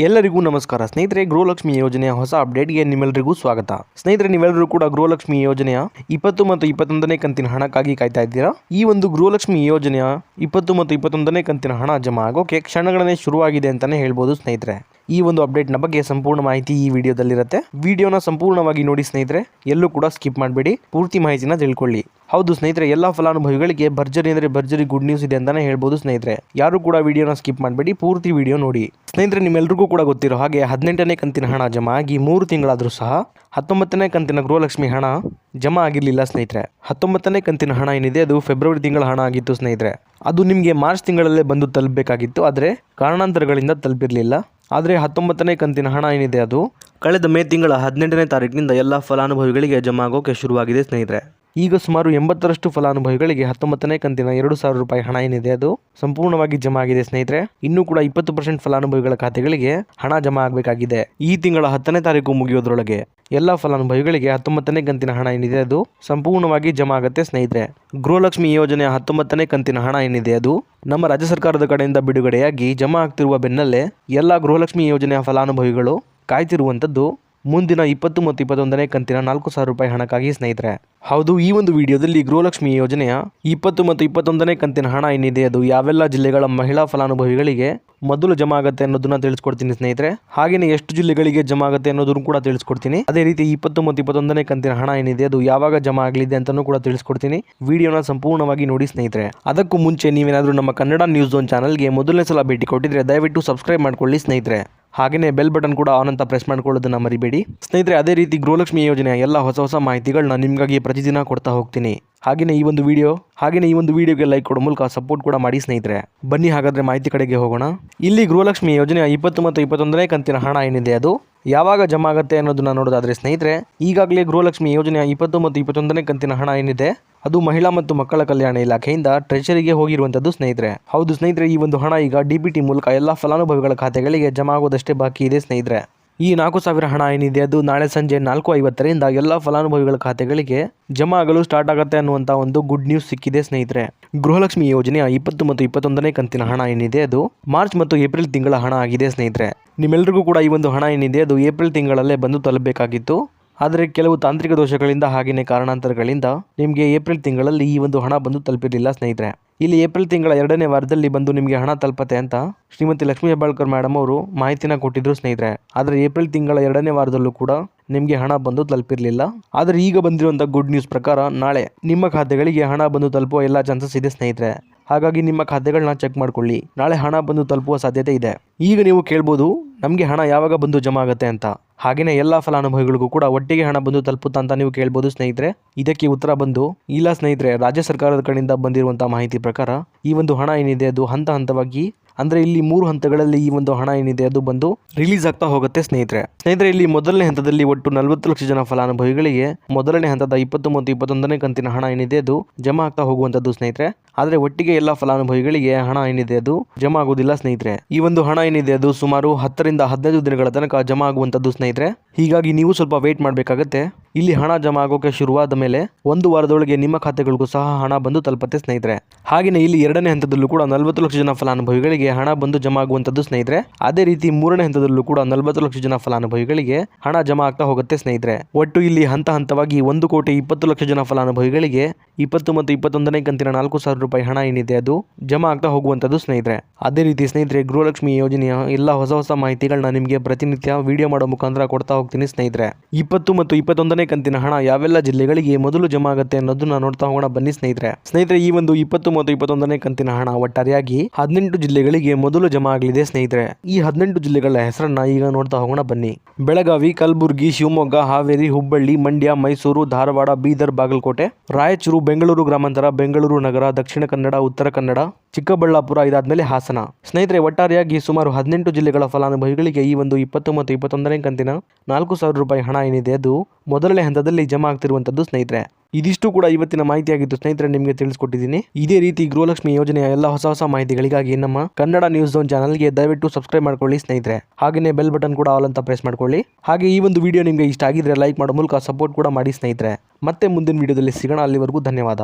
ಎಲ್ಲರಿಗೂ ನಮಸ್ಕಾರ ಸ್ನೇಹಿತರೆ. ಗೃಹಲಕ್ಷ್ಮಿ ಯೋಜನೆಯ ಹೊಸ ಅಪ್ಡೇಟ್ಗೆ ನಿಮ್ಮೆಲ್ಲರಿಗೂ ಸ್ವಾಗತ. ಸ್ನೇಹಿತರೆ, ನೀವೆಲ್ಲರೂ ಕೂಡ ಗೃಹಲಕ್ಷ್ಮಿ ಯೋಜನೆಯ 20 ಮತ್ತು 21ನೇ ಕಂತಿನ ಹಣಕ್ಕಾಗಿ ಕಾಯ್ತಾ ಇದ್ದೀರಾ. ಈ ಒಂದು ಗೃಹಲಕ್ಷ್ಮಿ ಯೋಜನೆಯ 20 ಮತ್ತು 21ನೇ ಕಂತಿನ ಹಣ ಜಮಾ ಆಗೋಕೆ ಕ್ಷಣಗಣನೆ ಶುರುವಾಗಿದೆ ಅಂತಾನೆ ಹೇಳ್ಬೋದು ಸ್ನೇಹಿತರೆ. ಈ ಒಂದು ಅಪ್ಡೇಟ್ನ ಬಗ್ಗೆ ಸಂಪೂರ್ಣ ಮಾಹಿತಿ ಈ ವಿಡಿಯೋದಲ್ಲಿರುತ್ತೆ. ವಿಡಿಯೋನ ಸಂಪೂರ್ಣವಾಗಿ ನೋಡಿ ಸ್ನೇಹಿತರೆ, ಎಲ್ಲೂ ಕೂಡ ಸ್ಕಿಪ್ ಮಾಡಬೇಡಿ, ಪೂರ್ತಿ ಮಾಹಿತಿನ ತಿಳ್ಕೊಳ್ಳಿ. ಹೌದು ಸ್ನೇಹಿತರೆ, ಎಲ್ಲ ಫಲಾನುಭವಿಗಳಿಗೆ ಭರ್ಜರಿ ಅಂದರೆ ಭರ್ಜರಿ ಗುಡ್ ನ್ಯೂಸ್ ಇದೆ ಅಂತಾನೆ ಹೇಳ್ಬೋದು ಸ್ನೇಹಿತರೆ. ಯಾರು ಕೂಡ ವಿಡಿಯೋನ ಸ್ಕಿಪ್ ಮಾಡಬೇಡಿ, ಪೂರ್ತಿ ವಿಡಿಯೋ ನೋಡಿ. ಸ್ನೇಹಿತರೆ, ನಿಮ್ಮೆಲ್ಲರಿಗೂ ಕೂಡ ಗೊತ್ತಿರೋ ಹಾಗೆ 18ನೇ ಕಂತಿನ ಹಣ ಜಮಾ ಆಗಿ 3 ತಿಂಗಳಾದರೂ ಸಹ 19ನೇ ಕಂತಿನ ಗೃಹಲಕ್ಷ್ಮಿ ಹಣ ಜಮಾ ಆಗಿರಲಿಲ್ಲ ಸ್ನೇಹಿತರೆ. 19ನೇ ಕಂತಿನ ಹಣ ಏನಿದೆ ಅದು ಫೆಬ್ರವರಿ ತಿಂಗಳ ಹಣ ಆಗಿತ್ತು ಸ್ನೇಹಿತರೆ. ಅದು ನಿಮಗೆ ಮಾರ್ಚ್ ತಿಂಗಳಲ್ಲೇ ಬಂದು ತಲುಪಬೇಕಾಗಿತ್ತು, ಆದರೆ ಕಾರಣಾಂತರಗಳಿಂದ ತಲುಪಿರಲಿಲ್ಲ. ಆದರೆ 19ನೇ ಕಂತಿನ ಹಣ ಏನಿದೆ ಅದು ಕಳೆದ ಮೇ ತಿಂಗಳ 18ನೇ ತಾರೀಕಿನಿಂದ ಎಲ್ಲ ಫಲಾನುಭವಿಗಳಿಗೆ ಜಮಾ ಆಗೋಕೆ ಶುರುವಾಗಿದೆ ಸ್ನೇಹಿತರೆ. ಈಗ ಸುಮಾರು 80ರಷ್ಟು ಫಲಾನುಭವಿಗಳಿಗೆ 19ನೇ ಕಂತಿನ 2,000 ರೂಪಾಯಿ ಹಣ ಏನಿದೆ ಅದು ಸಂಪೂರ್ಣವಾಗಿ ಜಮಾ ಆಗಿದೆ ಸ್ನೇಹಿತರೆ. ಇನ್ನೂ ಕೂಡ 20% ಫಲಾನುಭವಿಗಳ ಖಾತೆಗಳಿಗೆ ಹಣ ಜಮಾ ಆಗಬೇಕಾಗಿದೆ. ಈ ತಿಂಗಳ 10ನೇ ತಾರೀಕು ಮುಗಿಯೋದ್ರೊಳಗೆ ಎಲ್ಲ ಫಲಾನುಭವಿಗಳಿಗೆ 19ನೇ ಕಂತಿನ ಹಣ ಏನಿದೆ ಅದು ಸಂಪೂರ್ಣವಾಗಿ ಜಮಾ ಆಗುತ್ತೆ ಸ್ನೇಹಿತರೆ. ಗೃಹಲಕ್ಷ್ಮಿ ಯೋಜನೆಯ 19ನೇ ಕಂತಿನ ಹಣ ಏನಿದೆ ಅದು ನಮ್ಮ ರಾಜ್ಯ ಸರ್ಕಾರದ ಕಡೆಯಿಂದ ಬಿಡುಗಡೆಯಾಗಿ ಜಮಾ ಆಗ್ತಿರುವ ಬೆನ್ನಲ್ಲೇ ಎಲ್ಲ ಗೃಹಲಕ್ಷ್ಮಿ ಯೋಜನೆಯ ಫಲಾನುಭವಿಗಳು ಕಾಯ್ತಿರುವಂಥದ್ದು ಮುಂದಿನ 20 ಮತ್ತು 21ನೇ ಕಂತಿನ 4,000 ರೂಪಾಯಿ ಹಣಕ್ಕಾಗಿ ಸ್ನೇಹಿತರೆ. ಹೌದು, ಈ ಒಂದು ವಿಡಿಯೋದಲ್ಲಿ ಗೃಹಲಕ್ಷ್ಮಿ ಯೋಜನೆಯ 20 ಮತ್ತು 21ನೇ ಕಂತಿನ ಹಣ ಏನಿದೆ ಅದು ಯಾವೆಲ್ಲ ಜಿಲ್ಲೆಗಳ ಮಹಿಳಾ ಫಲಾನುಭವಿಗಳಿಗೆ ಮೊದಲು ಜಮಾ ಆಗುತ್ತೆ ಅನ್ನೋದನ್ನ ತಿಳಿಸ್ಕೊಡ್ತೀನಿ ಸ್ನೇಹಿತರೆ. ಹಾಗೆಯೇ ಎಷ್ಟು ಜಿಲ್ಲೆಗಳಿಗೆ ಜಮಾ ಆಗುತ್ತೆ ಅನ್ನೋದನ್ನು ಕೂಡ ತಿಳಿಸ್ಕೊಡ್ತೀನಿ. ಅದೇ ರೀತಿ 20 ಮತ್ತು 21ನೇ ಕಂತಿನ ಹಣ ಏನಿದೆ ಅದು ಯಾವಾಗ ಜಮಾ ಆಗಲಿದೆ ಅಂತಲೂ ಕೂಡ ತಿಳಿಸ್ಕೊಡ್ತೀನಿ. ವಿಡಿಯೋನ ಸಂಪೂರ್ಣವಾಗಿ ನೋಡಿ ಸ್ನೇಹಿತರೆ. ಅದಕ್ಕೂ ಮುಂಚೆ ನೀವೇನಾದರೂ ನಮ್ಮ ಕನ್ನಡ ನ್ಯೂಸ್ ಝೋನ್ ಚಾನಲ್ಗೆ ಮೊದಲನೇ ಸಲ ಭೇಟಿ ಕೊಟ್ಟಿದ್ರೆ ದಯವಿಟ್ಟು ಸಬ್ಸ್ಕ್ರೈಬ್ ಮಾಡ್ಕೊಳ್ಳಿ ಸ್ನೇಹಿತರೆ. ಹಾಗೆಯೇ ಬೆಲ್ ಬಟನ್ ಕೂಡ ಆನ್ ಅಂತ ಪ್ರೆಸ್ ಮಾಡ್ಕೊಳ್ಳೋದನ್ನ ಮರಿಬೇಡಿ ಸ್ನೇಹಿತರೆ. ಅದೇ ರೀತಿ ಗೃಹಲಕ್ಷ್ಮಿ ಯೋಜನೆಯ ಎಲ್ಲ ಹೊಸ ಮಾಹಿತಿಗಳನ್ನ ನಿಮಗಾಗಿ ಪ್ರತಿದಿನ ಕೊಡ್ತಾ ಹೋಗ್ತೀನಿ. ಹಾಗೆಯೇ ಈ ಒಂದು ವಿಡಿಯೋಗೆ ಲೈಕ್ ಕೊಡೋ ಮೂಲಕ ಸಪೋರ್ಟ್ ಕೂಡ ಮಾಡಿ ಸ್ನೇಹಿತರೆ. ಬನ್ನಿ ಹಾಗಾದ್ರೆ ಮಾಹಿತಿ ಕಡೆಗೆ ಹೋಗೋಣ. ಇಲ್ಲಿ ಗೃಹಲಕ್ಷ್ಮಿ ಯೋಜನೆಯ 20 ಮತ್ತು 21ನೇ ಕಂತಿನ ಹಣ ಏನಿದೆ ಅದು ಯಾವಾಗ ಜಮಾ ಆಗುತ್ತೆ ಅನ್ನೋದನ್ನ ನೋಡೋದಾದ್ರೆ ಸ್ನೇಹಿತರೆ, ಈಗಾಗಲೇ ಗೃಹಲಕ್ಷ್ಮಿ ಯೋಜನೆಯ 20 ಮತ್ತು 21ನೇ ಕಂತಿನ ಹಣ ಏನಿದೆ ಅದು ಮಹಿಳಾ ಮತ್ತು ಮಕ್ಕಳ ಕಲ್ಯಾಣ ಇಲಾಖೆಯಿಂದ ಟ್ರೆಷರಿಗೆ ಹೋಗಿರುವಂತದ್ದು ಸ್ನೇಹಿತರೆ. ಹೌದು ಸ್ನೇಹಿತರೆ, ಈ ಒಂದು ಹಣ ಈಗ DBT ಮೂಲಕ ಎಲ್ಲ ಫಲಾನುಭವಿಗಳ ಖಾತೆಗಳಿಗೆ ಜಮಾ ಆಗೋದಷ್ಟೇ ಬಾಕಿ ಇದೆ ಸ್ನೇಹಿತರೆ. ಈ 4,000 ಹಣ ಏನಿದೆ ಅದು ನಾಳೆ ಸಂಜೆ 4:50ರಿಂದ ಎಲ್ಲ ಫಲಾನುಭವಿಗಳ ಖಾತೆಗಳಿಗೆ ಜಮಾ ಆಗಲು ಸ್ಟಾರ್ಟ್ ಆಗುತ್ತೆ ಅನ್ನುವಂಥ ಒಂದು ಗುಡ್ ನ್ಯೂಸ್ ಸಿಕ್ಕಿದೆ ಸ್ನೇಹಿತರೆ. ಗೃಹಲಕ್ಷ್ಮಿ ಯೋಜನೆಯ 20 ಮತ್ತು 21ನೇ ಕಂತಿನ ಹಣ ಏನಿದೆ ಅದು ಮಾರ್ಚ್ ಮತ್ತು ಏಪ್ರಿಲ್ ತಿಂಗಳ ಹಣ ಆಗಿದೆ ಸ್ನೇಹಿತರೆ. ನಿಮ್ಮೆಲ್ಲರಿಗೂ ಕೂಡ ಈ ಒಂದು ಹಣ ಏನಿದೆ ಅದು ಏಪ್ರಿಲ್ ತಿಂಗಳಲ್ಲೇ ಬಂದು ತಲುಪಬೇಕಾಗಿತ್ತು. ಆದರೆ ಕೆಲವು ತಾಂತ್ರಿಕ ದೋಷಗಳಿಂದ ಹಾಗೆಯೇ ಕಾರಣಾಂತರಗಳಿಂದ ನಿಮಗೆ ಏಪ್ರಿಲ್ ತಿಂಗಳಲ್ಲಿ ಈ ಒಂದು ಹಣ ಬಂದು ತಲುಪಿರಲಿಲ್ಲ ಸ್ನೇಹಿತರೆ. ಇಲ್ಲಿ ಏಪ್ರಿಲ್ ತಿಂಗಳ 2ನೇ ವಾರದಲ್ಲಿ ಬಂದು ನಿಮಗೆ ಹಣ ತಲುಪತ್ತೆ ಅಂತ ಶ್ರೀಮತಿ ಲಕ್ಷ್ಮೀ ಹೆಬ್ಬಾಳ್ಕರ್ ಮೇಡಮ್ ಅವರು ಮಾಹಿತಿನ ಕೊಟ್ಟಿದ್ರು ಸ್ನೇಹಿತರೆ. ಆದರೆ ಏಪ್ರಿಲ್ ತಿಂಗಳ 2ನೇ ವಾರದಲ್ಲೂ ಕೂಡ ನಿಮಗೆ ಹಣ ಬಂದು ತಲುಪಿರಲಿಲ್ಲ. ಆದರೆ ಈಗ ಬಂದಿರುವಂಥ ಗುಡ್ ನ್ಯೂಸ್ ಪ್ರಕಾರ ನಾಳೆ ನಿಮ್ಮ ಖಾತೆಗಳಿಗೆ ಹಣ ಬಂದು ತಲುಪುವ ಎಲ್ಲ ಚಾನ್ಸಸ್ ಇದೆ ಸ್ನೇಹಿತರೆ. ಹಾಗಾಗಿ ನಿಮ್ಮ ಖಾತೆಗಳನ್ನ ಚೆಕ್ ಮಾಡ್ಕೊಳ್ಳಿ, ನಾಳೆ ಹಣ ಬಂದು ತಲುಪುವ ಸಾಧ್ಯತೆ ಇದೆ. ಈಗ ನೀವು ಕೇಳ್ಬೋದು ನಮಗೆ ಹಣ ಯಾವಾಗ ಬಂದು ಜಮಾ ಆಗುತ್ತೆ ಅಂತ. ಹಾಗೆಯೇ ಎಲ್ಲ ಫಲಾನುಭವಿಗಳಿಗೂ ಕೂಡ ಒಟ್ಟಿಗೆ ಹಣ ಬಂದು ತಲುಪುತ್ತಾ ಅಂತ ನೀವು ಕೇಳ್ಬೋದು ಸ್ನೇಹಿತರೆ. ಇದಕ್ಕೆ ಉತ್ತರ ಬಂದು ಇಲ್ಲ ಸ್ನೇಹಿತರೆ. ರಾಜ್ಯ ಸರ್ಕಾರದ ಕಡೆಯಿಂದ ಬಂದಿರುವಂತಹ ಮಾಹಿತಿ ಪ್ರಕಾರ ಈ ಒಂದು ಹಣ ಏನಿದೆ ಅದು ಹಂತವಾಗಿ ಅಂದರೆ ಇಲ್ಲಿ 3 ಹಂತಗಳಲ್ಲಿ ಈ ಒಂದು ಹಣ ಏನಿದೆ ಅದು ಬಂದು ರಿಲೀಸ್ ಆಗ್ತಾ ಹೋಗುತ್ತೆ ಸ್ನೇಹಿತರೆ. ಇಲ್ಲಿ ಮೊದಲನೇ ಹಂತದಲ್ಲಿ ಒಟ್ಟು 40 ಲಕ್ಷ ಜನ ಫಲಾನುಭವಿಗಳಿಗೆ ಮೊದಲನೇ ಹಂತದ 20 ಮತ್ತು 21ನೇ ಕಂತಿನ ಹಣ ಏನಿದೆ ಅದು ಜಮಾ ಆಗ್ತಾ ಹೋಗುವಂತದ್ದು ಸ್ನೇಹಿತರೆ. ಆದರೆ ಒಟ್ಟಿಗೆ ಎಲ್ಲ ಫಲಾನುಭವಿಗಳಿಗೆ ಹಣ ಏನಿದೆ ಅದು ಜಮಾ ಆಗುವುದಿಲ್ಲ ಸ್ನೇಹಿತರೆ. ಈ ಒಂದು ಹಣ ಏನಿದೆ ಅದು ಸುಮಾರು 10ರಿಂದ 15 ದಿನಗಳ ತನಕ ಜಮಾ ಆಗುವಂತದ್ದು ಸ್ನೇಹಿತರೆ. ಹೀಗಾಗಿ ನೀವು ಸ್ವಲ್ಪ ವೇಟ್ ಮಾಡಬೇಕಾಗತ್ತೆ. ಇಲ್ಲಿ ಹಣ ಜಮಾ ಆಗೋಕೆ ಶುರುವಾದ ಮೇಲೆ 1 ವಾರದೊಳಗೆ ನಿಮ್ಮ ಖಾತೆಗಳಿಗೂ ಸಹ ಹಣ ಬಂದು ತಲುಪುತ್ತೆ ಸ್ನೇಹಿತರೆ. ಹಾಗೆಯೇ ಇಲ್ಲಿ 2ನೇ ಹಂತದಲ್ಲೂ ಕೂಡ 40 ಲಕ್ಷ ಜನ ಫಲಾನುಭವಿಗಳಿಗೆ ಹಣ ಬಂದು ಜಮಾ ಆಗುವಂತದ್ದು ಸ್ನೇಹಿತರೆ. ಅದೇ ರೀತಿ 3ನೇ ಹಂತದಲ್ಲೂ ಕೂಡ 40 ಲಕ್ಷ ಜನ ಫಲಾನುಭವಿಗಳಿಗೆ ಹಣ ಜಮಾ ಆಗ್ತಾ ಹೋಗುತ್ತೆ ಸ್ನೇಹಿತರೆ. ಒಟ್ಟು ಇಲ್ಲಿ ಹಂತವಾಗಿ 1,20,00,000 ಜನ ಫಲಾನುಭವಿಗಳಿಗೆ 20 ಮತ್ತು 21ನೇ ಕಂತಿನ 4,000 ರೂಪಾಯಿ ಹಣ ಏನಿದೆ ಅದು ಜಮಾ ಆಗ್ತಾ ಹೋಗುವಂತದ್ದು ಸ್ನೇಹಿತರೆ. ಅದೇ ರೀತಿ ಸ್ನೇಹಿತರೆ, ಗೃಹಲಕ್ಷ್ಮಿ ಯೋಜನೆಯ ಎಲ್ಲ ಹೊಸ ಮಾಹಿತಿಗಳನ್ನ ನಿಮಗೆ ಪ್ರತಿನಿತ್ಯ ವಿಡಿಯೋ ಮಾಡೋ ಮುಖಾಂತರ ಕೊಡ್ತಾ ಹೋಗ್ತೀನಿ ಸ್ನೇಹಿತರೆ. 20 ಮತ್ತು 21ನೇ ಕಂತಿನ ಹಣ ಯಾವೆಲ್ಲ ಜಿಲ್ಲೆಗಳಿಗೆ ಮೊದಲು ಜಮಾ ಆಗುತ್ತೆ ಅನ್ನೋದನ್ನ ನೋಡ್ತಾ ಹೋಗೋಣ ಬನ್ನಿ ಸ್ನೇಹಿತರೆ. ಈ ಒಂದು 20 ಮತ್ತು 21ನೇ ಕಂತಿನ ಹಣ ಒಟ್ಟಾರೆಯಾಗಿ 18 ಜಿಲ್ಲೆಗಳಿಗೆ ಮೊದಲು ಜಮಾ ಆಗಲಿದೆ ಸ್ನೇಹಿತರೆ. ಈ 18 ಜಿಲ್ಲೆಗಳ ಹೆಸರನ್ನ ಈಗ ನೋಡ್ತಾ ಹೋಗೋಣ ಬನ್ನಿ. ಬೆಳಗಾವಿ, ಕಲಬುರಗಿ, ಶಿವಮೊಗ್ಗ, ಹಾವೇರಿ, ಹುಬ್ಬಳ್ಳಿ, ಮಂಡ್ಯ, ಮೈಸೂರು, ಧಾರವಾಡ, ಬೀದರ್, ಬಾಗಲಕೋಟೆ, ರಾಯಚೂರು, ಬೆಂಗಳೂರು ಗ್ರಾಮಾಂತರ, ಬೆಂಗಳೂರು ನಗರ, ದಕ್ಷಿಣ ಕನ್ನಡ, ಉತ್ತರ ಕನ್ನಡ, ಚಿಕ್ಕಬಳ್ಳಾಪುರ, ಇದಾದ್ಮೇಲೆ ಹಾಸನ. ಸ್ನೇಹಿತರೆ, ಒಟ್ಟಾರೆಯಾಗಿ ಸುಮಾರು 18 ಜಿಲ್ಲೆಗಳ ಫಲಾನುಭವಿಗಳಿಗೆ ಈ ಒಂದು 20 ಮತ್ತು 21ನೇ ಕಂತಿನ 4,000 ರೂಪಾಯಿ ಹಣ ಏನಿದೆ ಅದು ಮೊದಲನೇ ಹಂತದಲ್ಲಿ ಜಮಾ ಆಗ್ತಿರುವಂತದ್ದು ಸ್ನೇಹಿತರೆ. ಇದಿಷ್ಟು ಕೂಡ ಇವತ್ತಿನ ಮಾಹಿತಿಯಾಗಿತ್ತು ಸ್ನೇಹಿತರೆ, ನಿಮಗೆ ತಿಳಿಸ್ಕೊಟ್ಟಿದ್ದೀನಿ. ಇದೇ ರೀತಿ ಗೃಹಲಕ್ಷ್ಮಿ ಯೋಜನೆಯ ಎಲ್ಲ ಹೊಸ ಮಾಹಿತಿಗಳಿಗಾಗಿ ನಮ್ಮ ಕನ್ನಡ ನ್ಯೂಸ್ ಝೋನ್ ಚಾನಲ್ಗೆ ದಯವಿಟ್ಟು ಸಬ್ಸ್ಕ್ರೈಬ್ ಮಾಡ್ಕೊಳ್ಳಿ ಸ್ನೇಹಿತರೆ. ಹಾಗೆಯೇ ಬೆಲ್ ಬಟನ್ ಕೂಡ ಆಲ್ ಅಂತ ಪ್ರೆಸ್ ಮಾಡ್ಕೊಳ್ಳಿ. ಹಾಗೆ ಈ ಒಂದು ವಿಡಿಯೋ ನಿಮಗೆ ಇಷ್ಟ ಆಗಿದ್ರೆ ಲೈಕ್ ಮಾಡೋ ಮೂಲಕ ಸಪೋರ್ಟ್ ಕೂಡ ಮಾಡಿ ಸ್ನೇಹಿತರೆ. ಮತ್ತೆ ಮುಂದಿನ ವಿಡಿಯೋದಲ್ಲಿ ಸಿಗೋಣ. ಅಲ್ಲಿವರೆಗೂ ಧನ್ಯವಾದ.